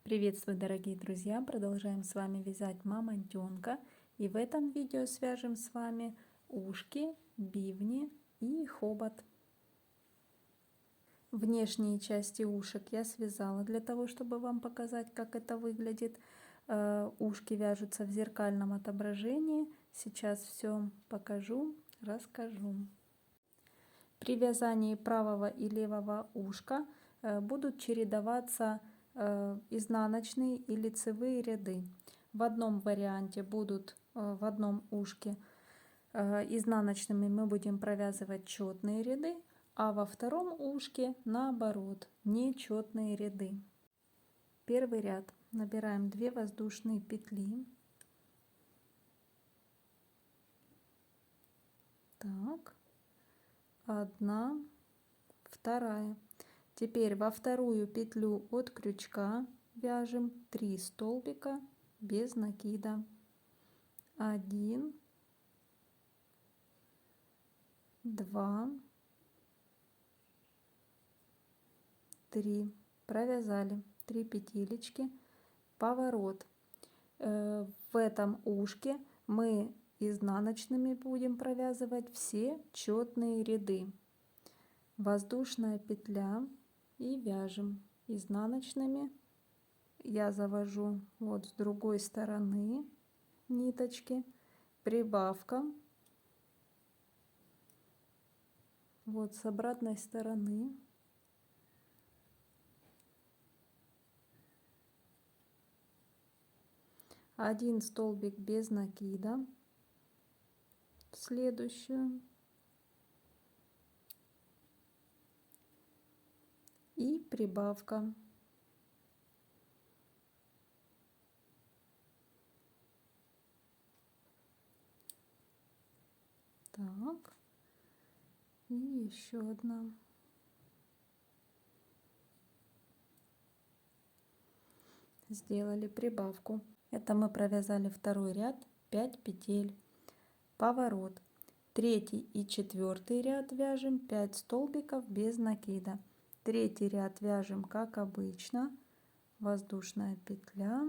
Приветствую, дорогие друзья! Продолжаем с вами вязать мамонтенка. И в этом видео свяжем с вами ушки, бивни и хобот. Внешние части ушек я связала для того, чтобы вам показать, как это выглядит. Ушки вяжутся в зеркальном отображении. Сейчас все покажу, расскажу. При вязании правого и левого ушка будут чередоваться изнаночные и лицевые ряды. В одном варианте будут в одном ушке изнаночными мы будем провязывать четные ряды, а во втором ушке наоборот нечетные ряды. Первый ряд набираем 2 воздушные петли. Так, 1, 2. Теперь во вторую петлю от крючка вяжем 3 столбика без накида. 1, 2, 3. Провязали 3 петелечки. Поворот. В этом ушке мы изнаночными будем провязывать все четные ряды. Воздушная петля и вяжем изнаночными. Я завожу вот с другой стороны ниточки, прибавка, вот с обратной стороны. Один столбик без накида в следующую и прибавка. Так, и еще одна. Сделали прибавку. Это мы провязали второй ряд, 5 петель. Поворот. Третий и четвертый ряд вяжем 5 столбиков без накида. Третий ряд вяжем как обычно, воздушная петля.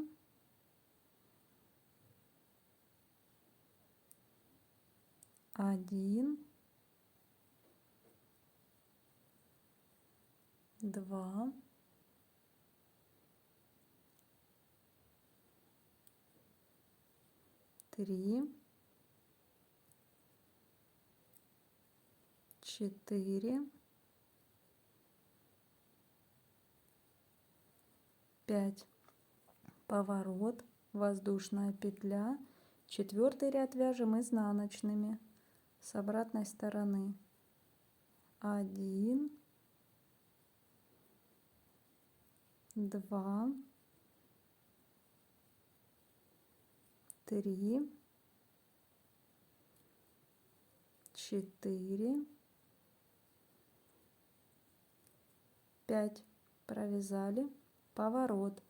Один, 2, 3, 4, 5. Поворот, воздушная петля. Четвертый ряд вяжем изнаночными с обратной стороны. 1, 2, 3, 4, 5. Провязали. Поворот.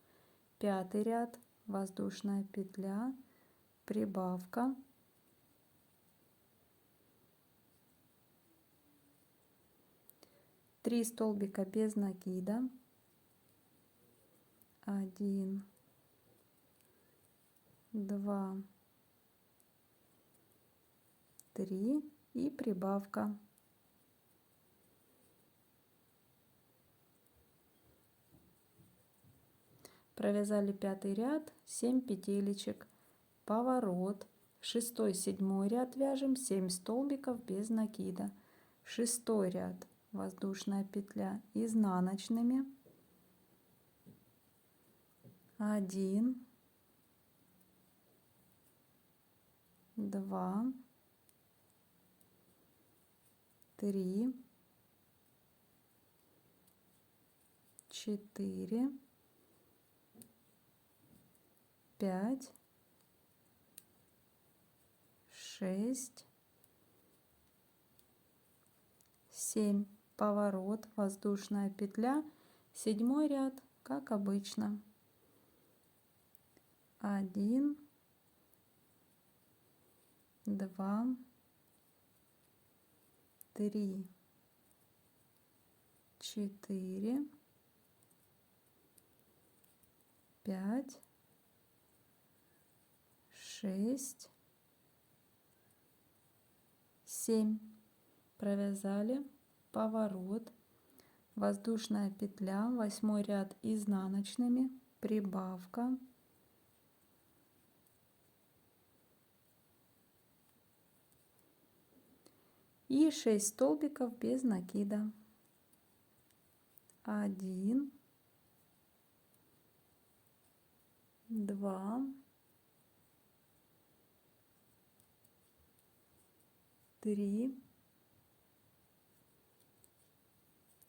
Пятый ряд, воздушная петля, прибавка. Три столбика без накида. 1, 2, 3 и прибавка. Провязали пятый ряд, 7 петелечек. Поворот. Шестой, седьмой ряд вяжем 7 столбиков без накида. Шестой ряд, воздушная петля изнаночными. 1, 2, 3, 4, 5, 6, 7. Поворот, воздушная петля, седьмой ряд, как обычно. 1, 2, 3, 4, 5, 6, 7. Провязали, поворот, воздушная петля, 8 ряд изнаночными, прибавка, и 6 столбиков без накида. 1, 2, 3,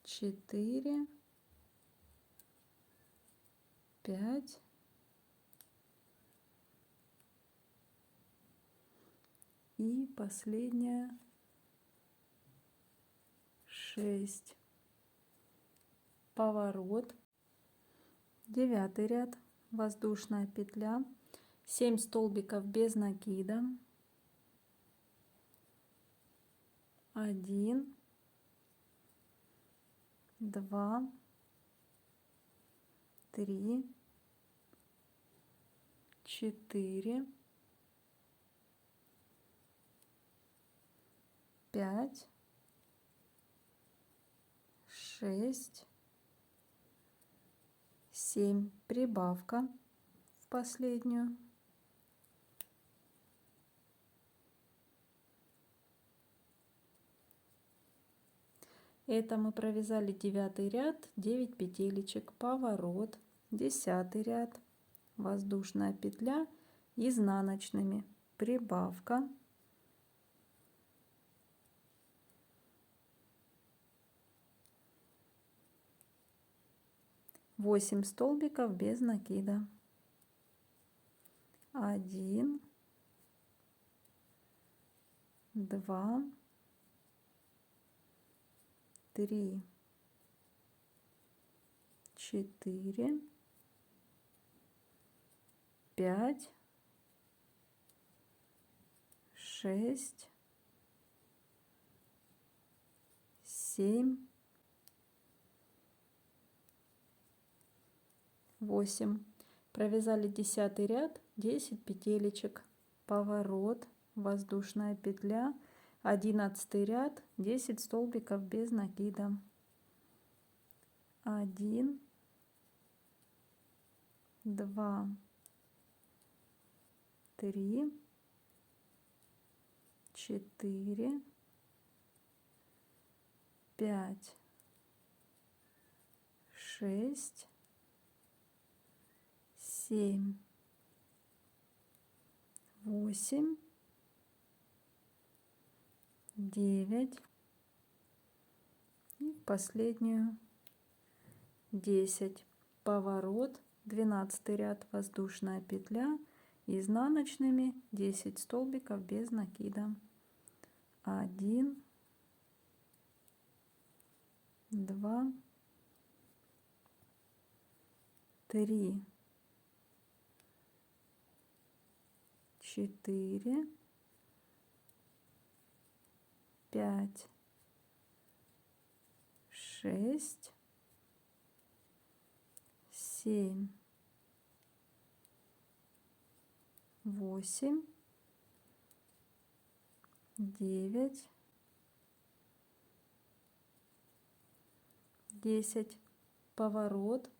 4, 5, и последняя 6. Поворот, 9 ряд, воздушная петля, 7 столбиков без накида, 1, 2, 3, 4, 5, 6, 7. Прибавка в последнюю. Это мы провязали 9 ряд, 9 петелечек, поворот, 10 ряд, воздушная петля, изнаночными, прибавка, 8 столбиков без накида, 1, 2, 3, 4, 5, 6, 7, 8. Провязали 10 ряд, 10 петелечек, поворот, воздушная петля, 11 ряд, 10 столбиков без накида, 1, 2, 3, 4, 5, 6, 7, 8, 9 и последнюю 10. Поворот, 12 ряд, воздушная петля, изнаночными 10 столбиков без накида, 1, 2, 3, 4, 5, 6, 7, 8, 9, 10. Поворот,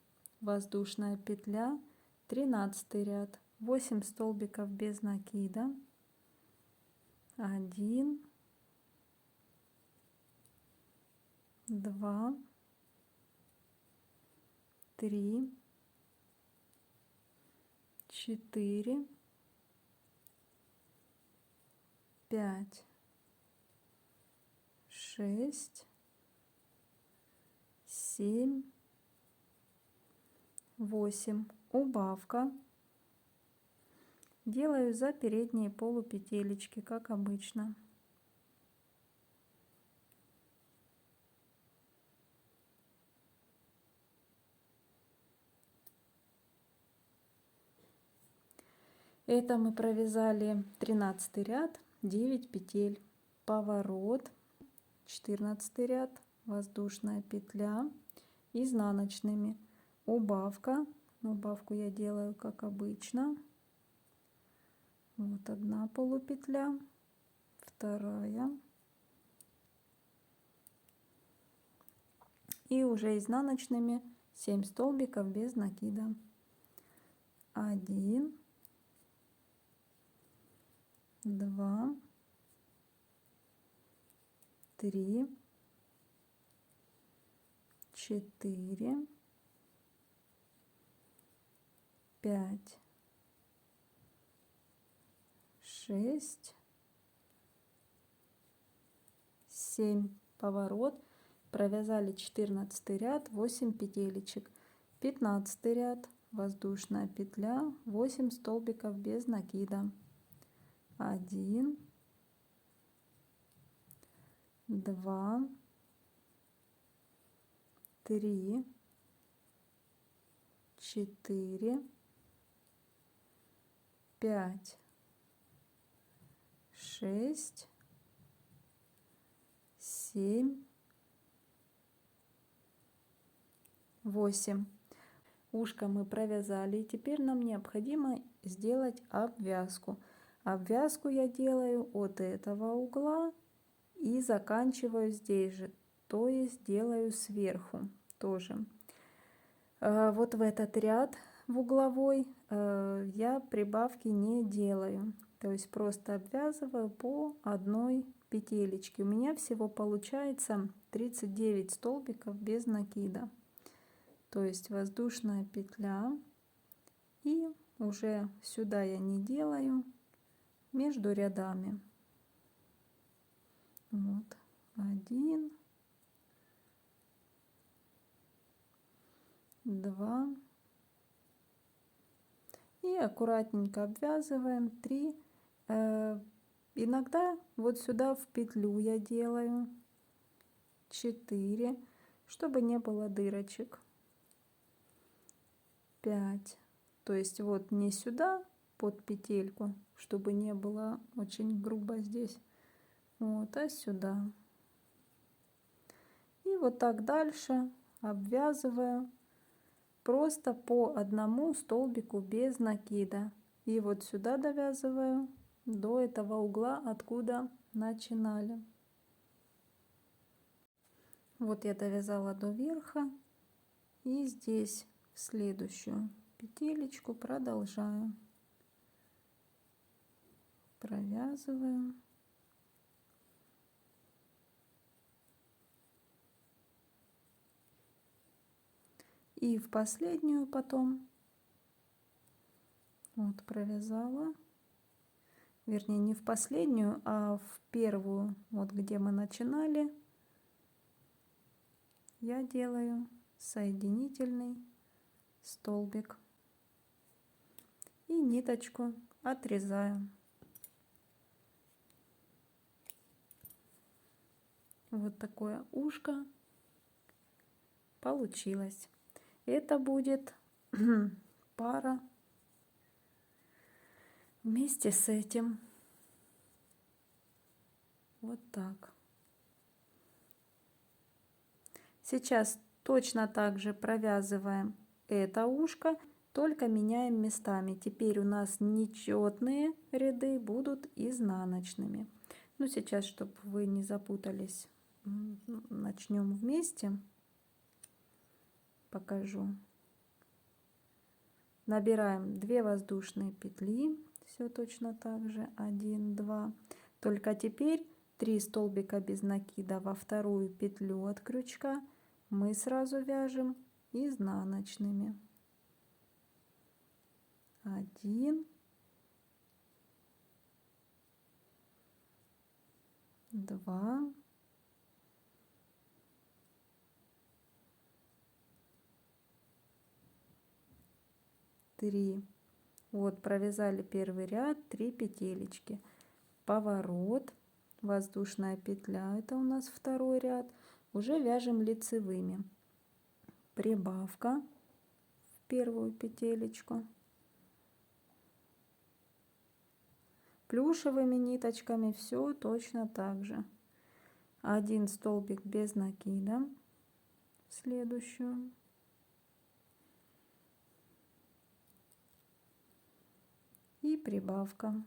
воздушная петля, 13 ряд, 8 столбиков без накида, 1, 2, 3, 4, 5, 6, 7, 8. Убавка. Делаю за передние полупетелечки, как обычно. Это мы провязали 13 ряд, 9 петель, поворот, 14 ряд, воздушная петля, изнаночными, убавка, Убавку я делаю как обычно. Вот одна полупетля, вторая. И уже изнаночными 7 столбиков без накида. 1, 2, 3, 4, 5, 6, 7. Поворот. Провязали 14 ряд, 8 петелечек. 15 ряд, воздушная петля, 8 столбиков без накида. 1, 2, 3, 4, 5, 6, 7, 8. Ушко мы провязали, и теперь нам необходимо сделать обвязку. Обвязку я делаю от этого угла и заканчиваю здесь же, то есть делаю сверху тоже. Вот в этот ряд в угловой я прибавки не делаю, то есть просто обвязываю по одной петелечке. У меня всего получается 39 столбиков без накида, то есть воздушная петля, и уже сюда я не делаю между рядами. Вот 1, 2 и аккуратненько обвязываем 3. Иногда вот сюда в петлю я делаю 4, чтобы не было дырочек. 5, то есть вот не сюда под петельку, чтобы не было очень грубо здесь, вот, а сюда. И вот так дальше обвязываю просто по одному столбику без накида. И вот сюда довязываю до этого угла, откуда начинали. Вот я довязала до верха, и здесь в следующую петелечку продолжаю, провязываю. И в последнюю потом вот провязала, вернее не в последнюю, а в первую, вот где мы начинали, я делаю соединительный столбик и ниточку отрезаю. Вот такое ушко получилось. Это будет пара вместе с этим. Вот так. Сейчас точно так же провязываем это ушко, только меняем местами. Теперь у нас нечетные ряды будут изнаночными. Ну, сейчас, чтобы вы не запутались, начнем вместе. Покажу. Набираем 2 воздушные петли, все точно так же, 1, 2. Только теперь 3 столбика без накида во вторую петлю от крючка мы сразу вяжем изнаночными. 1, 2, 3. Вот провязали первый ряд, 3 петелечки, поворот, воздушная петля, это у нас второй ряд, уже вяжем лицевыми, прибавка в первую петелечку, плюшевыми ниточками все точно так же. 1 столбик без накида в следующую, и прибавка.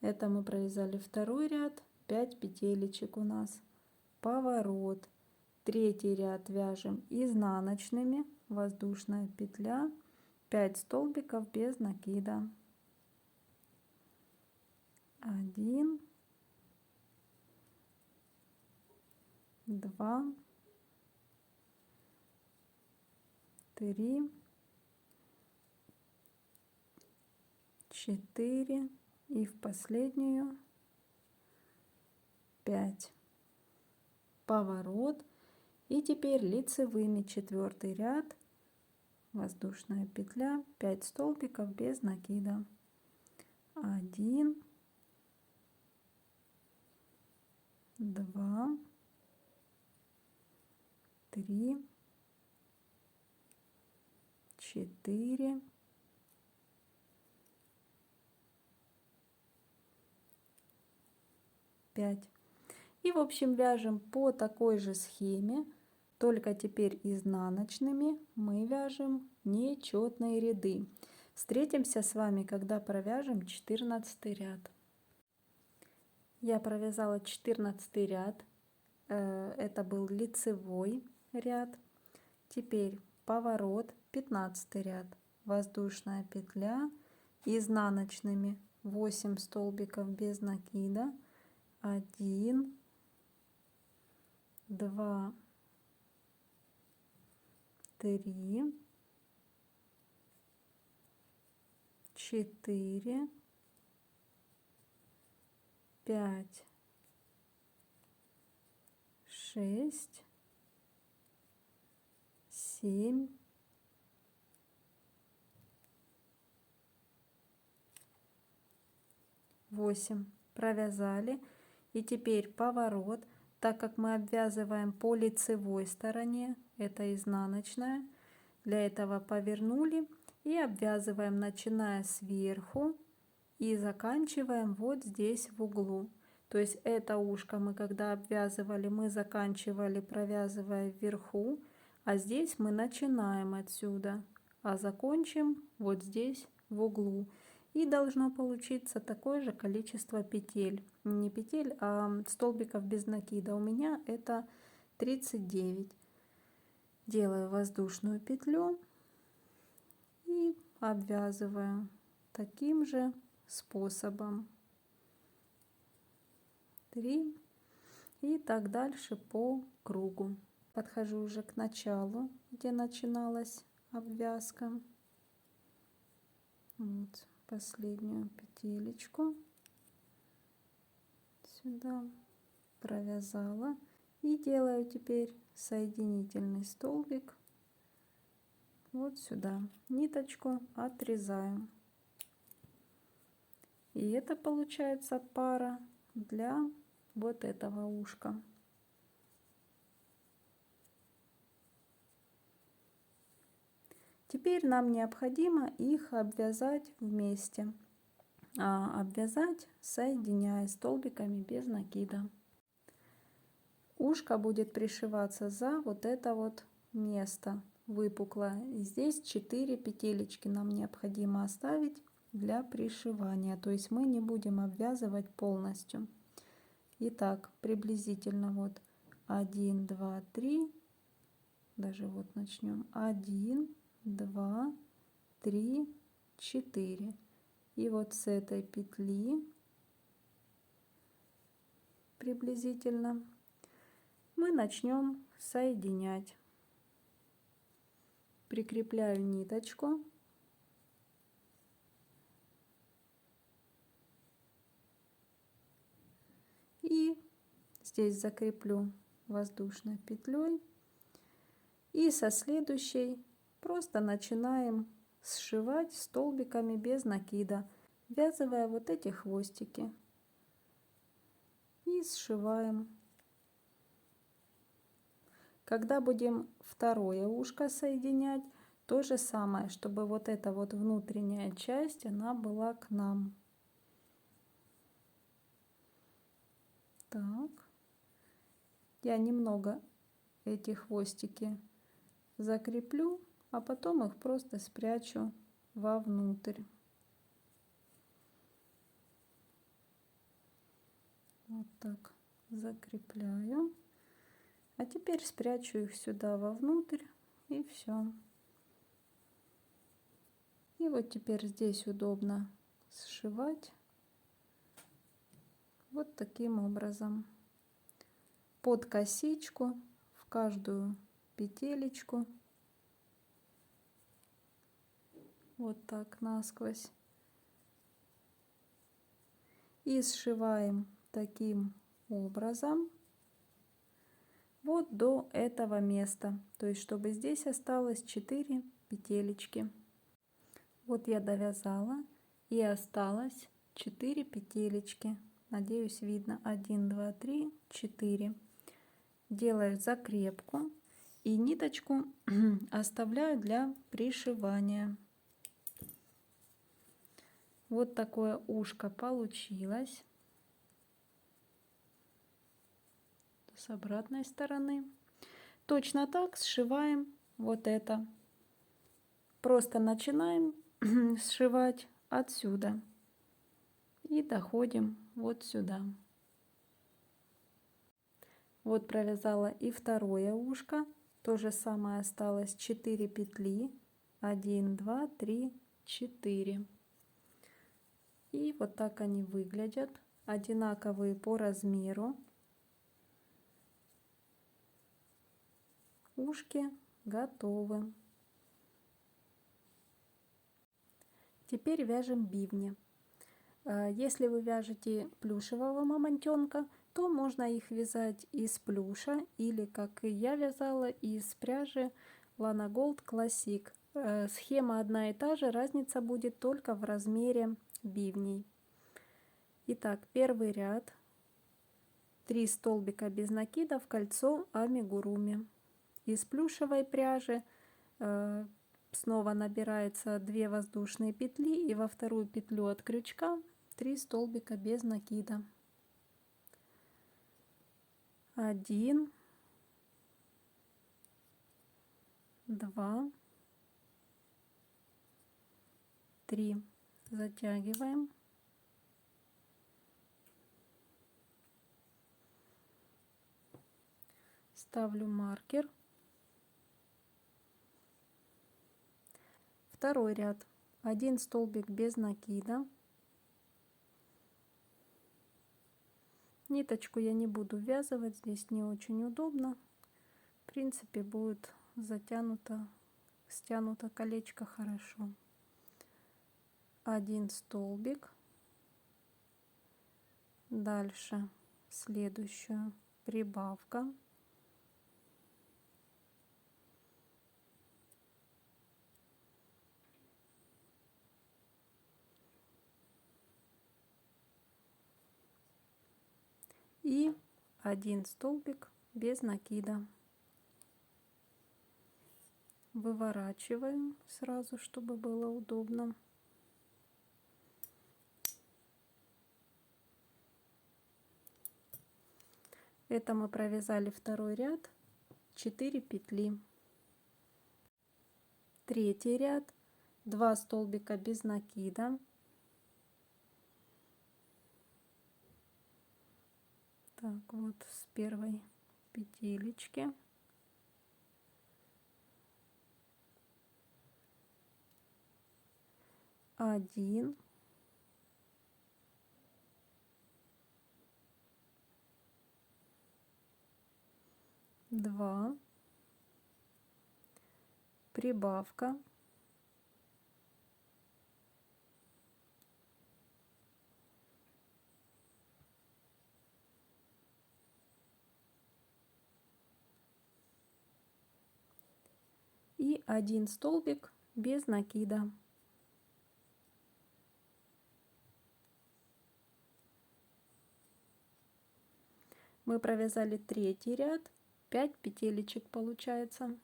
Это мы провязали второй ряд, 5 петелечек у нас, поворот. Третий ряд вяжем изнаночными, воздушная петля, 5 столбиков без накида. 1, 2, 3, 4 и в последнюю 5. Поворот. И теперь лицевыми четвертый ряд, воздушная петля, 5 столбиков без накида. 1, 2, 3, 4, 5. И в общем вяжем по такой же схеме, только теперь изнаночными мы вяжем нечетные ряды. Встретимся с вами, когда провяжем 14 ряд. Я провязала 14 ряд, это был лицевой ряд. Теперь поворот, 15 ряд, воздушная петля, изнаночными 8 столбиков без накида, 1, 2, 3, 4, 5, 6, 7, 8. Провязали. И теперь поворот. Так как мы обвязываем по лицевой стороне, это изнаночная, для этого повернули и обвязываем, начиная сверху и заканчиваем вот здесь в углу. То есть это ушко мы когда обвязывали, мы заканчивали, провязывая вверху, а здесь мы начинаем отсюда, а закончим вот здесь в углу. И должно получиться такое же количество петель. Не петель, а столбиков без накида. У меня это 39. Делаю воздушную петлю и обвязываю таким же способом. 3 и так дальше по кругу. Подхожу уже к началу, где начиналась обвязка. Вот последнюю петелечку сюда провязала и делаю теперь соединительный столбик вот сюда, ниточку отрезаю, и это получается пара для вот этого ушка. Теперь нам необходимо их обвязать вместе, обвязать, соединяя столбиками без накида. Ушко будет пришиваться за вот это вот место выпуклое. И здесь 4 петелечки нам необходимо оставить для пришивания. То есть мы не будем обвязывать полностью. Итак, приблизительно вот 1, 2, 3. Даже вот начнем. 1, 2, 3, 4. И вот с этой петли приблизительно мы начнем соединять. Прикрепляю ниточку. И здесь закреплю воздушной петлей. И со следующей просто начинаем сшивать столбиками без накида, ввязывая вот эти хвостики. И сшиваем. Когда будем второе ушко соединять, то же самое, чтобы вот эта вот внутренняя часть, она была к нам. Так. Я немного эти хвостики закреплю, а потом их просто спрячу вовнутрь. Вот так закрепляю. А теперь спрячу их сюда вовнутрь, и все. И вот теперь здесь удобно сшивать вот таким образом. Под косичку, в каждую петелечку. Вот так насквозь. И сшиваем таким образом вот до этого места. То есть, чтобы здесь осталось 4 петелечки. Вот я довязала, и осталось 4 петелечки. Надеюсь, видно. 1, 2, 3, 4. Делаю закрепку и ниточку оставляю для пришивания. Вот такое ушко получилось. С обратной стороны. Точно так сшиваем вот это. Просто начинаем сшивать отсюда и доходим вот сюда. Вот провязала и второе ушко. То же самое, осталось 4 петли. 1, 2, 3, 4. И вот так они выглядят. Одинаковые по размеру. Ушки готовы. Теперь вяжем бивни. Если вы вяжете плюшевого мамонтенка, то можно их вязать из плюша или, как и я вязала, из пряжи Lana Gold Classic. Схема одна и та же, разница будет только в размере бивней. Итак, первый ряд. 3 столбика без накида в кольцо амигуруми. Из плюшевой пряжи снова набирается 2 воздушные петли, и во вторую петлю от крючка 3 столбика без накида. 1, 2, 3. Затягиваем. Ставлю маркер. Второй ряд. 1 столбик без накида. Ниточку я не буду ввязывать, здесь не очень удобно. В принципе, будет затянуто, стянуто колечко хорошо. 1 столбик. Дальше следующую прибавка. И 1 столбик без накида. Выворачиваем сразу, чтобы было удобно. Это мы провязали второй ряд, 4 петли. Третий ряд, 2 столбика без накида. Так, вот с первой петелечки. Один. Два. Прибавка. И 1 столбик без накида. Мы провязали третий ряд, 5 петелечек получается.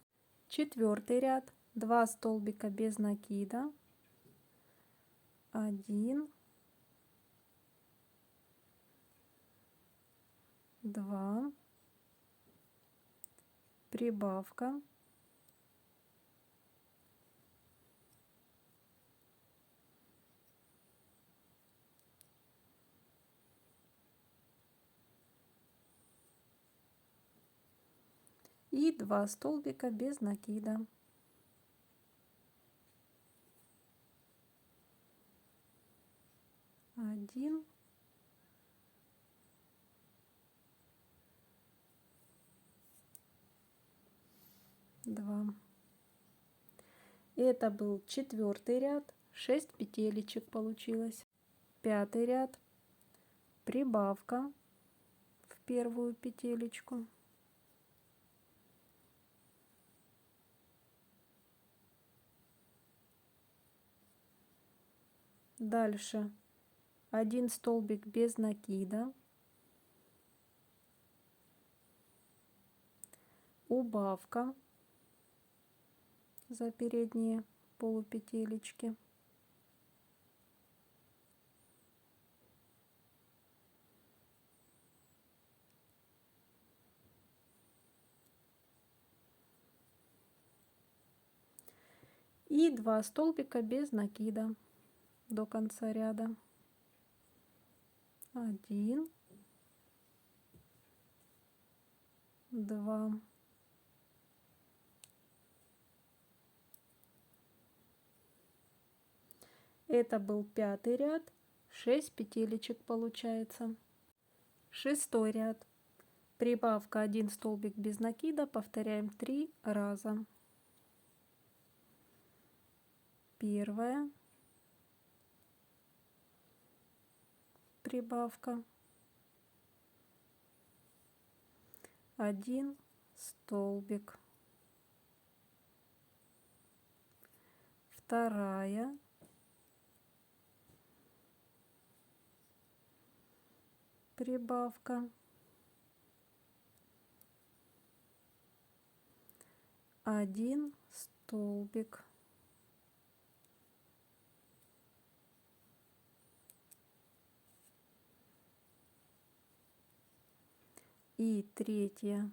Четвертый ряд, 2 столбика без накида. 1, 2, прибавка, и 2 столбика без накида. Один, два. Это был 4-й ряд, 6 петелечек получилось. 5-й ряд, прибавка в первую петелечку. Дальше 1 столбик без накида, убавка за передние полупетелечки, и 2 столбика без накида до конца ряда. 1, 2, это был 5-й ряд, 6 петелечек получается. 6-й ряд, прибавка 1 столбик без накида, повторяем 3 раза. Первая прибавка, 1 столбик. Вторая прибавка, 1 столбик. И третья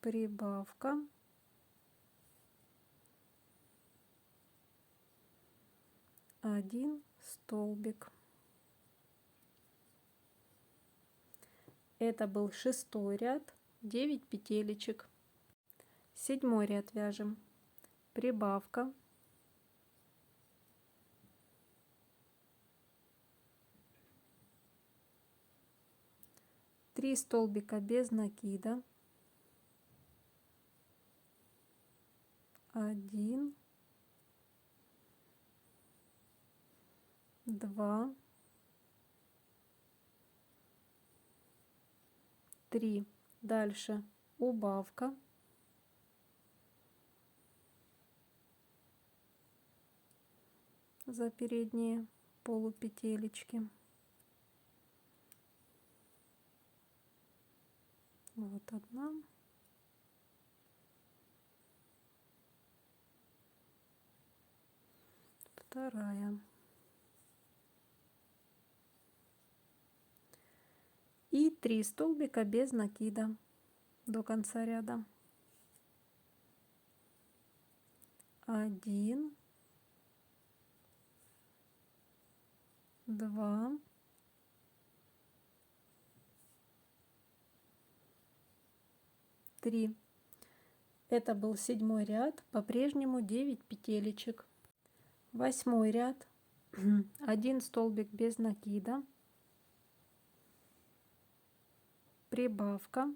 прибавка, 1 столбик. Это был 6-й ряд, 9 петелечек. 7-й ряд вяжем. Прибавка, три столбика без накида, 1, 2, 3. Дальше убавка, за передние полупетелечки. Вот одна, вторая. И 3 столбика без накида до конца ряда. 1, 2, 3. Это был 7-й ряд, по-прежнему 9 петелечек. 8-й ряд, 1 столбик без накида, прибавка,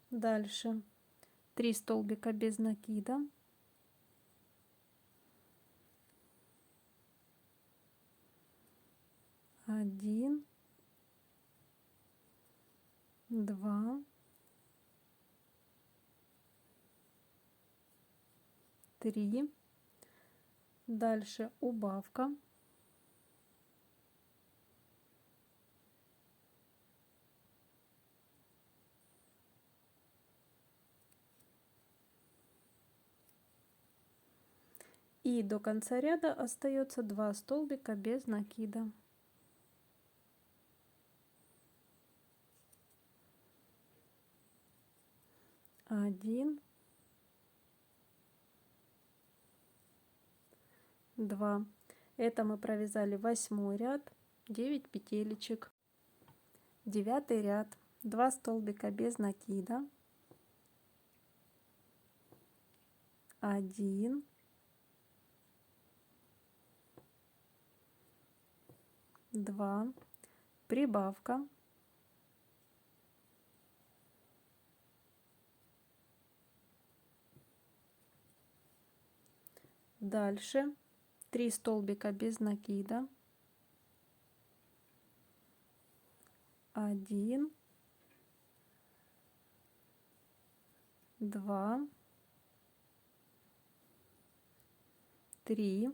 дальше 3 столбика без накида, один, 2, 3. Дальше убавка, И до конца ряда остается 2 столбика без накида. Один, два. Это мы провязали 8 ряд, 9 петелечек. 9 ряд, 2 столбика без накида. 1, 2, прибавка, дальше 3 столбика без накида, 1, 2, 3,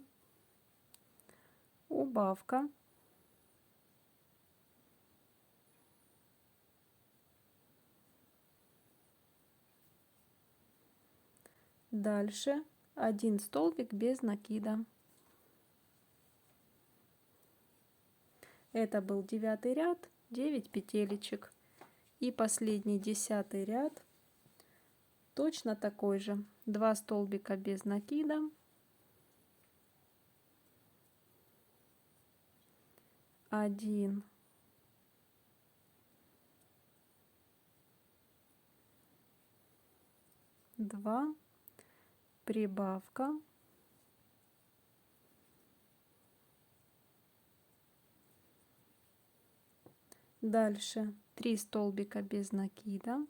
убавка, дальше 1 столбик без накида. Это был 9 ряд, 9 петелечек. И последний 10 ряд точно такой же. 2 столбика без накида. 1, 2, прибавка, дальше 3 столбика без накида,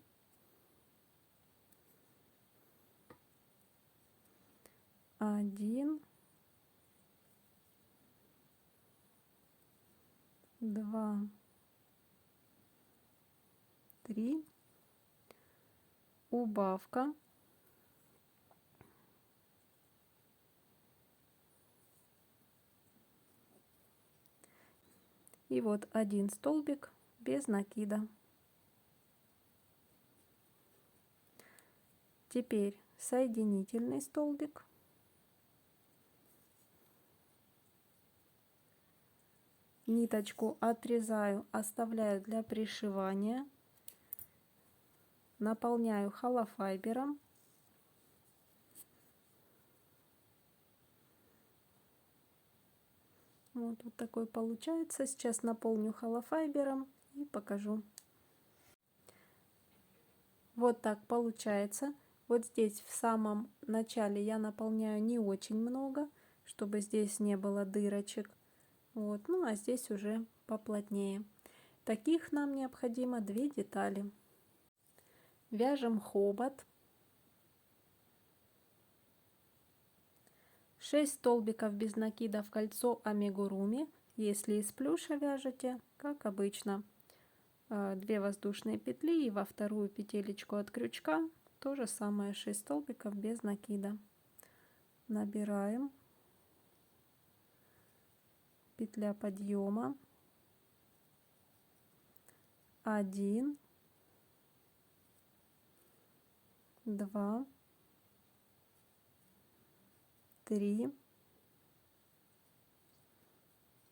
1, 2, 3, убавка, и вот 1 столбик без накида. Теперь соединительный столбик, ниточку отрезаю, оставляю для пришивания, наполняю холофайбером, вот такой получается. Сейчас наполню холофайбером и покажу. Вот так получается. Вот здесь в самом начале я наполняю не очень много, чтобы здесь не было дырочек. Вот, ну а здесь уже поплотнее. Таких нам необходимо 2 детали. Вяжем хобот. 6 столбиков без накида в кольцо амигуруми. Если из плюша вяжете, как обычно, 2 воздушные петли, и во вторую петелечку от крючка то же самое, 6 столбиков без накида. Набираем, петля подъема, 1, 2, 3,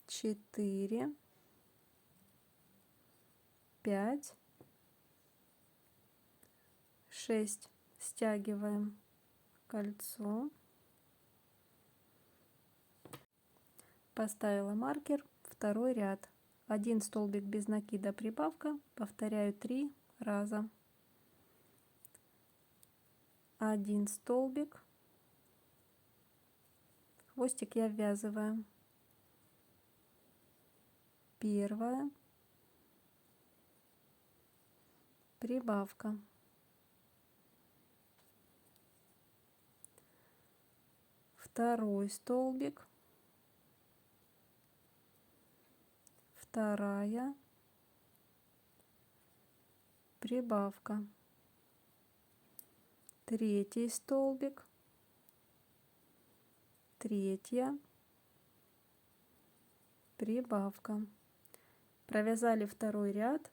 4, 5, 6. Стягиваем кольцо. Поставила маркер, 2 ряд. 1 столбик без накида, прибавка. Повторяю 3 раза. 1 столбик. Хвостик я ввязываю. 1, прибавка. 2 столбик, 2, прибавка. 3 столбик, 3, прибавка. Провязали 2 ряд,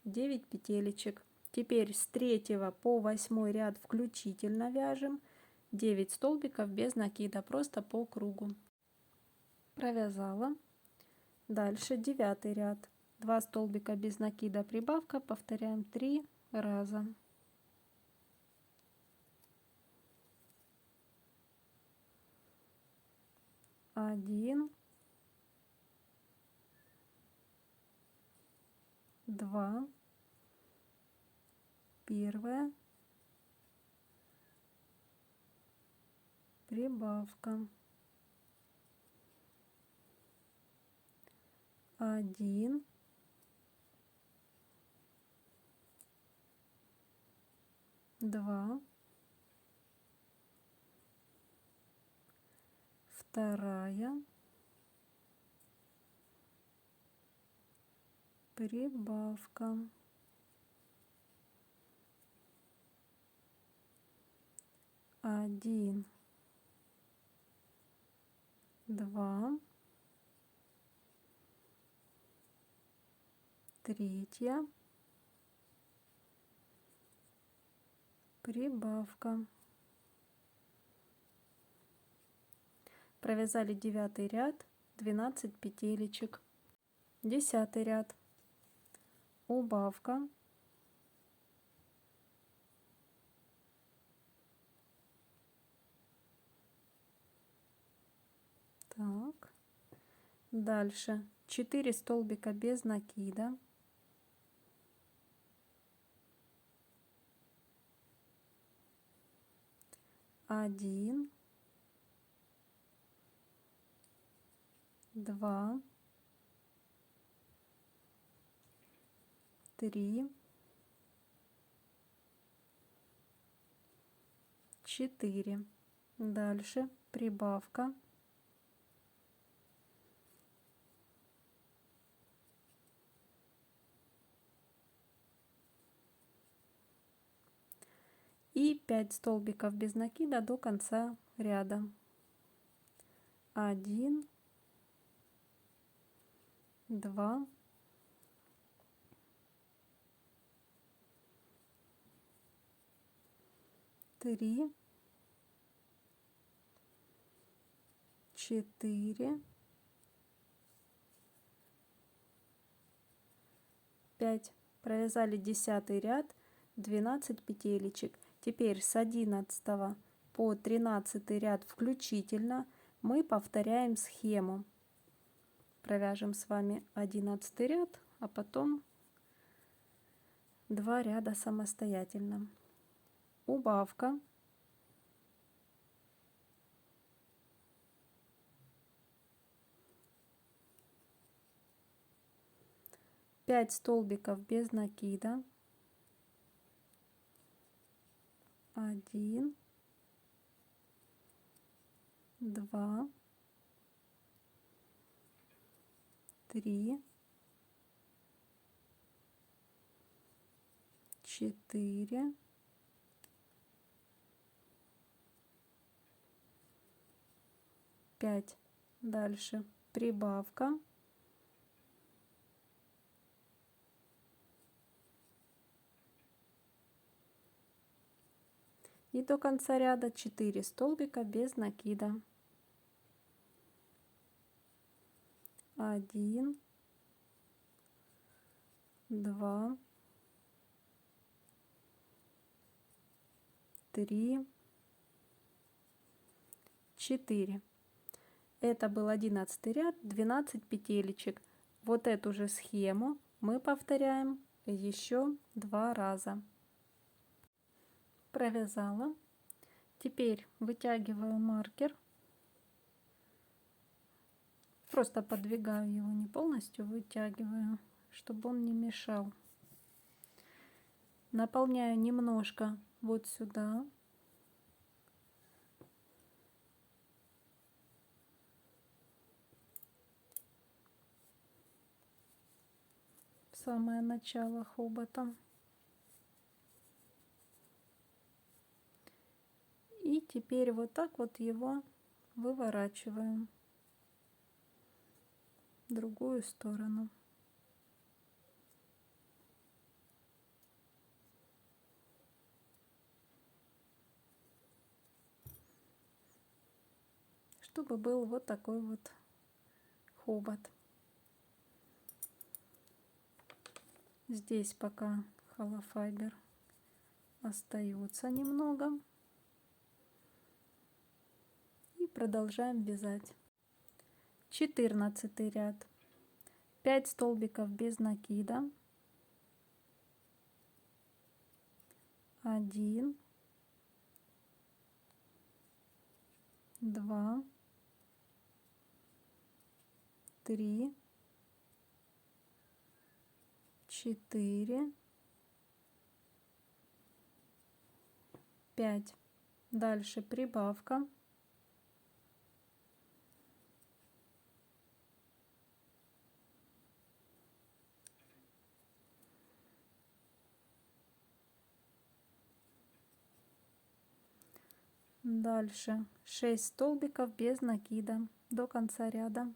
9 петелечек. Теперь с 3 по 8 ряд включительно вяжем 9 столбиков без накида, просто по кругу. Провязала. Дальше 9 ряд. 2 столбика без накида, прибавка, повторяем 3 раза. 1, 2, первая, прибавка, 1, 2, вторая, прибавка, 1, 2, третья, прибавка. Провязали 9 ряд, 12 петелечек. 10 ряд, убавка, так, дальше 4 столбика без накида, 1, 2, 3, 4. Дальше прибавка, 5 столбиков без накида до конца ряда. 1, 2, 3, 4, 5. Провязали 10 ряд, 12 петелечек. Теперь с 11 по 13 ряд включительно мы повторяем схему. Провяжем с вами 11 ряд, а потом 2 ряда самостоятельно. Убавка, 5 столбиков без накида, 1, 2, 3, 4, 5. Дальше прибавка, 1 до конца ряда 4 столбика без накида, 1, 2, 3, 4. Это был 11 ряд, 12 петелечек. Вот эту же схему мы повторяем еще 2 раза. Провязала. Теперь вытягиваю маркер. Просто подвигаю его, не полностью вытягиваю, чтобы он не мешал. Наполняю немножко вот сюда. В самое начало хобота. И теперь вот так вот его выворачиваем в другую сторону. чтобы был вот такой вот хобот. Здесь пока холофайбер остается немного. И продолжаем вязать. 14 ряд. 5 столбиков без накида. 1, 2, 3, 4, 5. Дальше прибавка. Дальше 6 столбиков без накида до конца ряда.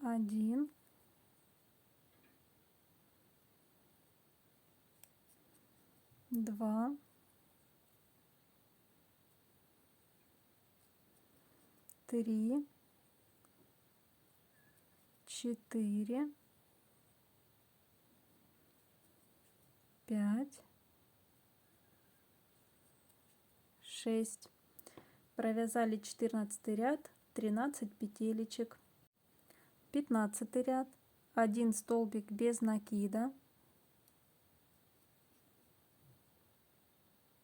1, 2, 3, 4, 5, 6. Провязали 14 ряд, 13 петелечек. 15 ряд, 1 столбик без накида,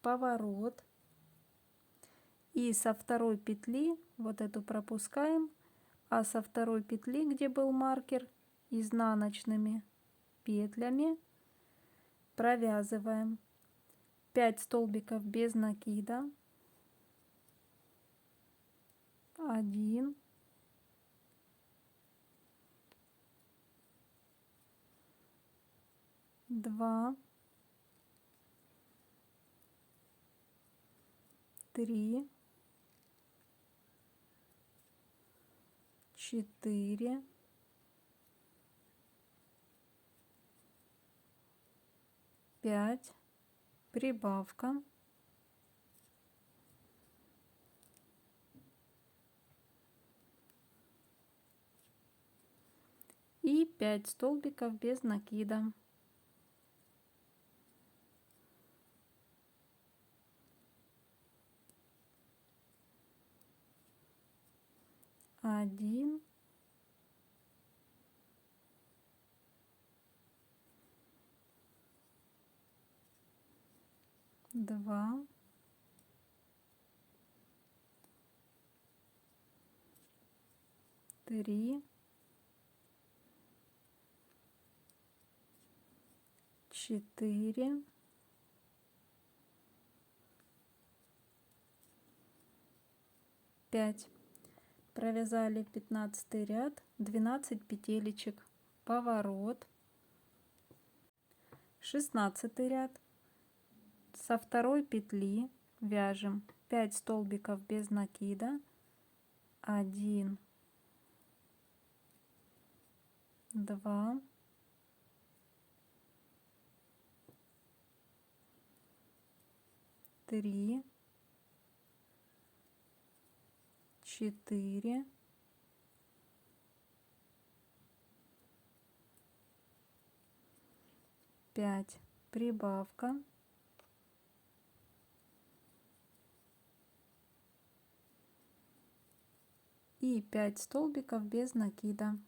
поворот, и со второй петли вот эту пропускаем, а со второй петли, где был маркер, изнаночными петлями провязываем 5 столбиков без накида, 1, 2, 3, 4, 5, прибавка, и 5 столбиков без накида. 1, 2, 3, 4, 5. Провязали 15 ряд, 12 петелечек, поворот. 16 ряд, со второй петли вяжем 5 столбиков без накида, 1, 2, 3, 4, 5, прибавка, и 5 столбиков без накида,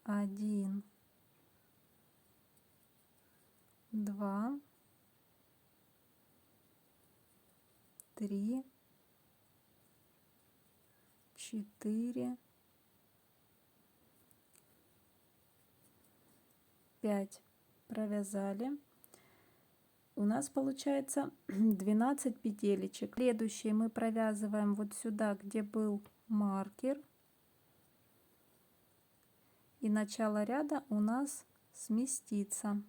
1, 2, 3, 4, 5. Провязали. У нас получается 12 петелечек. Следующие мы провязываем вот сюда, где был маркер, и начало ряда у нас сместится.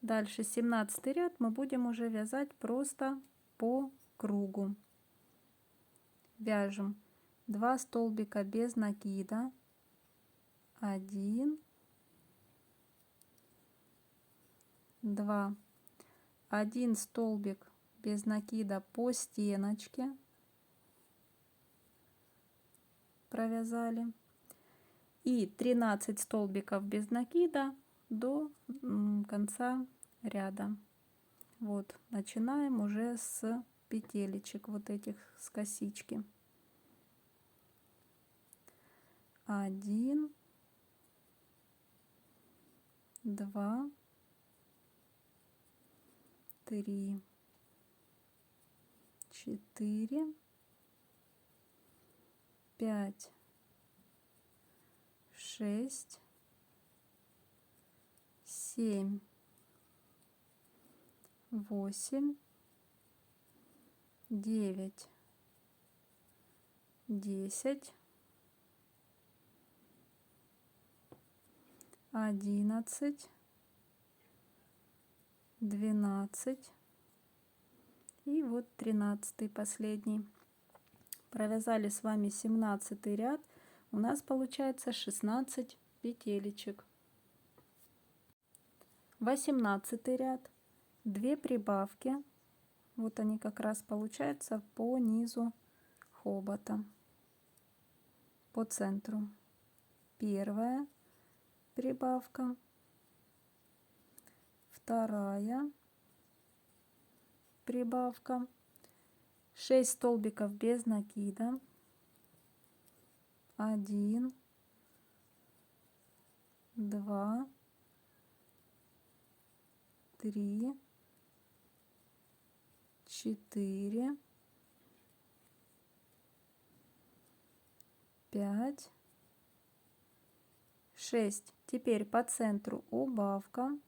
Дальше 17 ряд мы будем уже вязать просто по кругу. Вяжем 2 столбика без накида, 1, 2, 1 столбик без накида по стеночке провязали, и 13 столбиков без накида до конца ряда. Вот, начинаем уже с петелечек вот этих, с косички. 1, 2, 3, 4, 5, 6, 7, 8, 9, 10, 11, 12 и вот 13 последний. Провязали с вами 17 ряд. У нас получается 16 петелечек. 18 ряд. 2 прибавки. Вот они как раз получаются по низу хобота, по центру. Первая прибавка, вторая прибавка, 6 столбиков без накида, 1, 2, 3, 4, 5, 6. Теперь по центру убавка.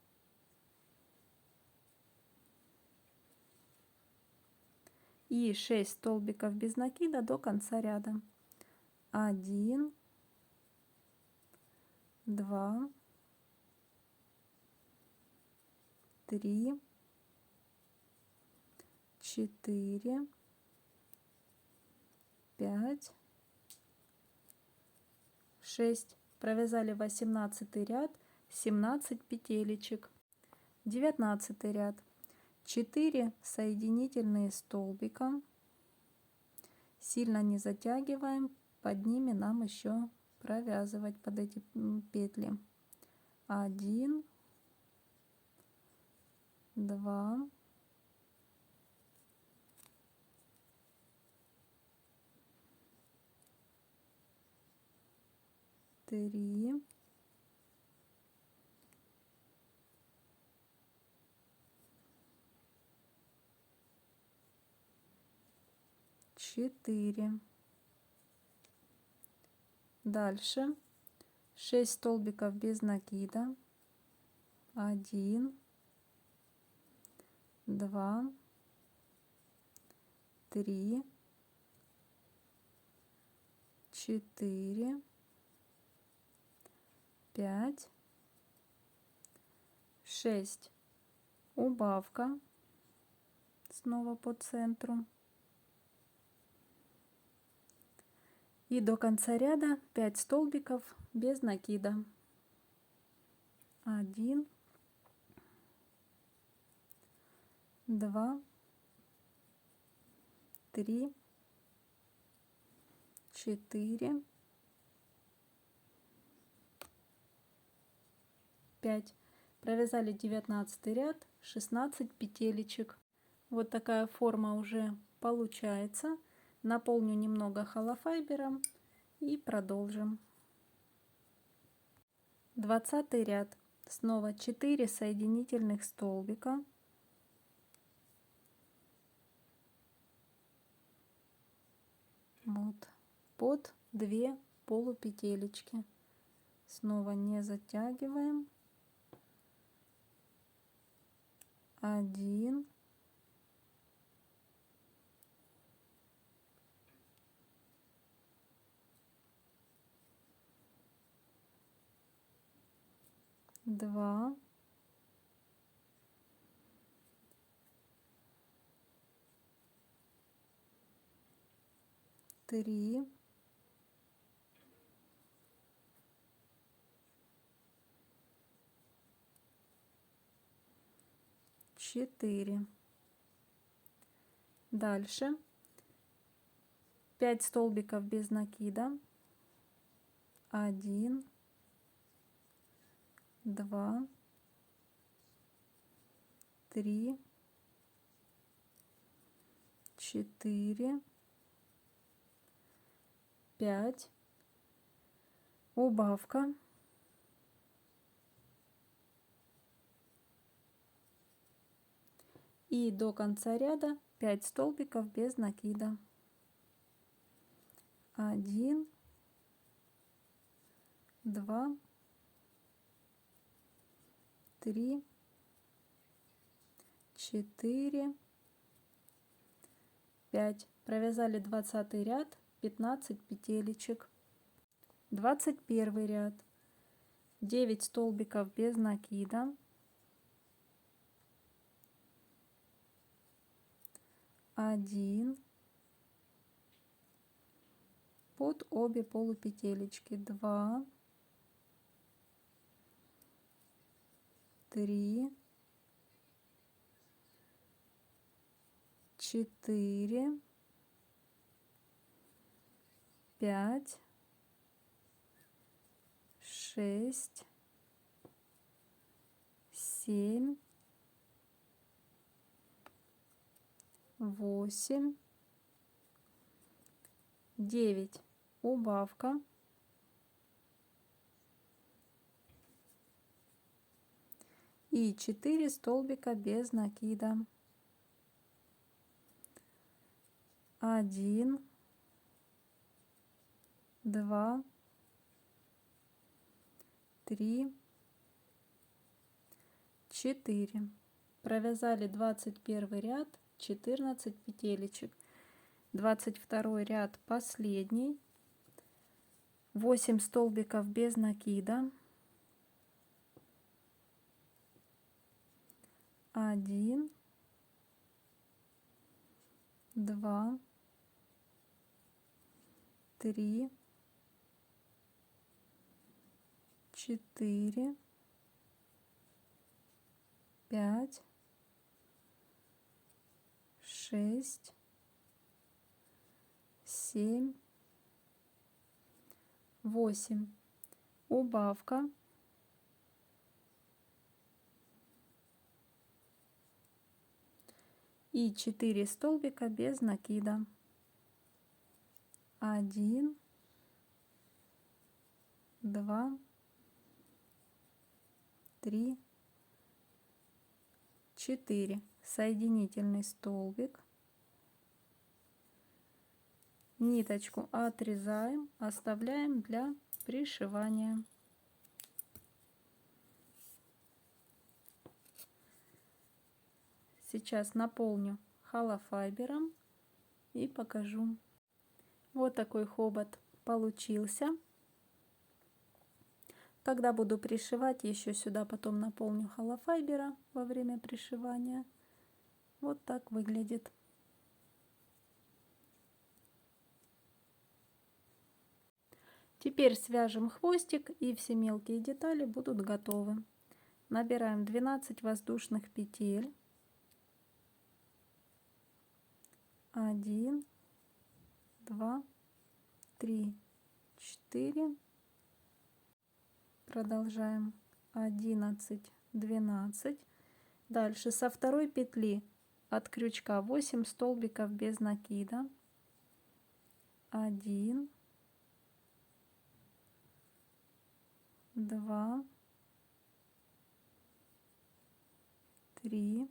И 6 столбиков без накида до конца ряда. 1, 2, 3, 4, 5, 6. Провязали 18 ряд, 17 петелечек. 19 ряд. 4 соединительные столбика. Сильно не затягиваем, под ними нам еще провязывать, под эти петли. 1, 2, 3, 4. Дальше 6 столбиков без накида. 1, 2, 3, 4, 5, 6. Убавка снова по центру. И до конца ряда 5 столбиков без накида. 1, 2, 3, 4, 5. Провязали 19 ряд, 16 петелечек. Вот такая форма уже получается. Наполню немного холофайбером и продолжим. 20 ряд. Снова 4 соединительных столбика. Вот, под 2 полупетелечки. Снова не затягиваем. 1, 2, 3, 4, 4. Дальше 5 столбиков без накида. 1, 2, 3, 4, 5. Убавка. И до конца ряда 5 столбиков без накида. 1, 2, 3, 4, 5. Провязали 20 ряд, 15 петелечек. 21 ряд. 9 столбиков без накида. 1 под обе полупетелечки. 2, 3, 4, 5, 6, 7, 8, 9. Убавка. И 4 столбика без накида. 1, 2, 3, 4. Провязали 21 ряд, 14 петелечек. 22 ряд последний. 8 столбиков без накида. 1, 2, 3, 4, 5, 6, 7, 8. Убавка. И 4 столбика без накида. 1, 2, 3, 4. Соединительный столбик. Ниточку отрезаем, оставляем для пришивания. Сейчас наполню холофайбером и покажу. Вот такой хобот получился. Когда буду пришивать, еще сюда потом наполню холофайбера во время пришивания. Вот так выглядит. Теперь свяжем хвостик, и все мелкие детали будут готовы. Набираем 12 воздушных петель. 1, 2, 3, 4. Продолжаем 11, 12. Дальше со второй петли от крючка 8 столбиков без накида. 1, 2, 3,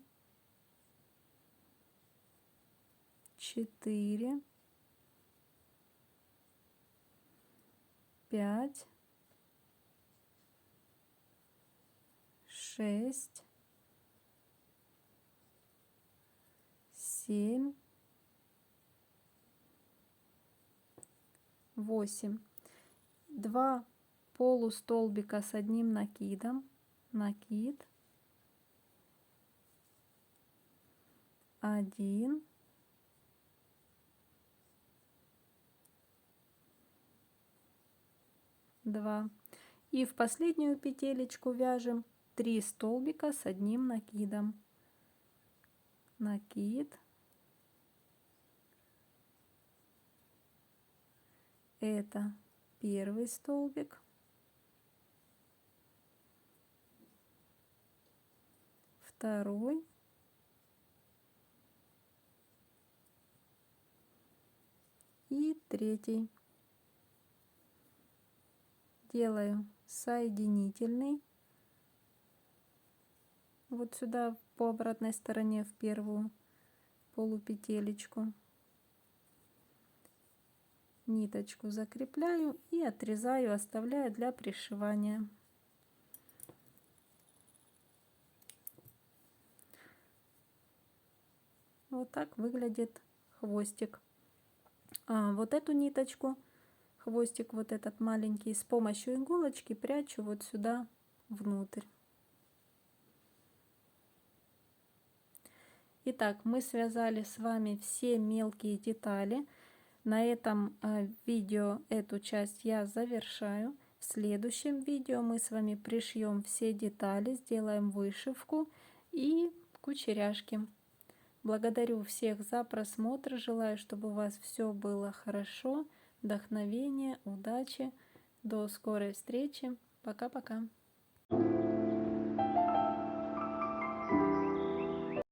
4, 5, 6, 7, 8. 2 полустолбика с одним накидом. Накид. 1, 2. И в последнюю петелечку вяжем 3 столбика с одним накидом. накид. Это первый столбик. Второй. И третий. Делаю соединительный. Вот сюда по обратной стороне в первую полупетелечку. Ниточку закрепляю и отрезаю, оставляю для пришивания. Вот так выглядит хвостик. Вот эту ниточку, хвостик вот этот маленький, с помощью иголочки прячу вот сюда внутрь. Итак, мы связали с вами все мелкие детали. На этом видео эту часть я завершаю. В следующем видео мы с вами пришьем все детали, сделаем вышивку и кучеряшки. Благодарю всех за просмотр. Желаю, чтобы у вас все было хорошо. Вдохновения, удачи. До скорой встречи. Пока-пока.